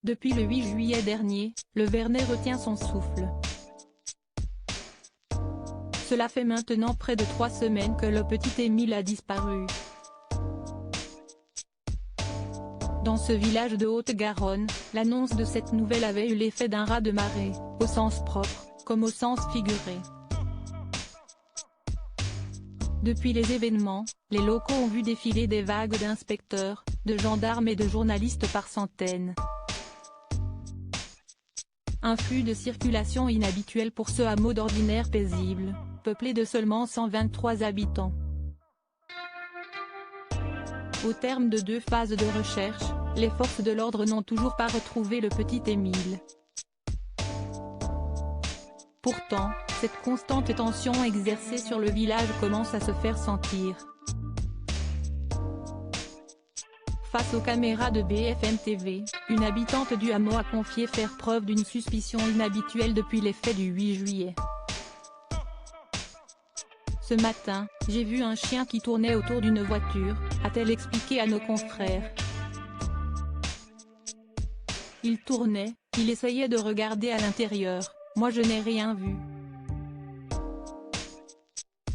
Depuis le 8 juillet dernier, le Vernet retient son souffle. Cela fait maintenant près de 3 semaines que le petit Émile a disparu. Dans ce village de Haute-Garonne, l'annonce de cette nouvelle avait eu l'effet d'un raz de marée, au sens propre, comme au sens figuré. Depuis les événements, les locaux ont vu défiler des vagues d'inspecteurs, de gendarmes et de journalistes par centaines. Un flux de circulation inhabituel pour ce hameau d'ordinaire paisible, peuplé de seulement 123 habitants. Au terme de 2 phases de recherche, les forces de l'ordre n'ont toujours pas retrouvé le petit Émile. Pourtant, cette constante tension exercée sur le village commence à se faire sentir. Face aux caméras de BFM TV, une habitante du hameau a confié faire preuve d'une suspicion inhabituelle depuis les faits du 8 juillet. Ce matin, j'ai vu un chien qui tournait autour d'une voiture, a-t-elle expliqué à nos confrères. Il tournait, il essayait de regarder à l'intérieur, moi je n'ai rien vu.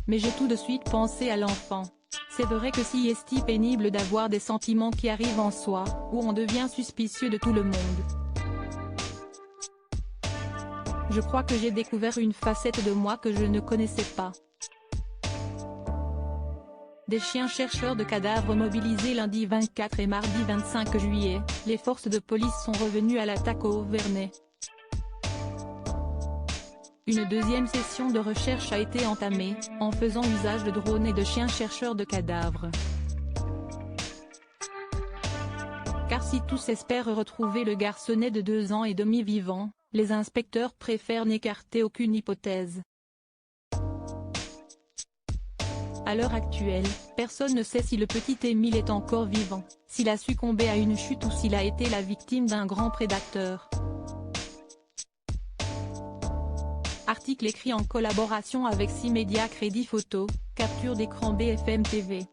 Mais j'ai tout de suite pensé à l'enfant. C'est vrai que si est pénible d'avoir des sentiments qui arrivent en soi, où on devient suspicieux de tout le monde. Je crois que j'ai découvert une facette de moi que je ne connaissais pas. Des chiens chercheurs de cadavres mobilisés lundi 24 et mardi 25 juillet, les forces de police sont revenues à l'attaque au Vernet. Une deuxième session de recherche a été entamée, en faisant usage de drones et de chiens chercheurs de cadavres. Car si tous espèrent retrouver le garçonnet de 2 ans et demi vivant, les inspecteurs préfèrent n'écarter aucune hypothèse. À l'heure actuelle, personne ne sait si le petit Émile est encore vivant, s'il a succombé à une chute ou s'il a été la victime d'un grand prédateur. Article écrit en collaboration avec 6 médias Crédit Photo, capture d'écran BFM TV.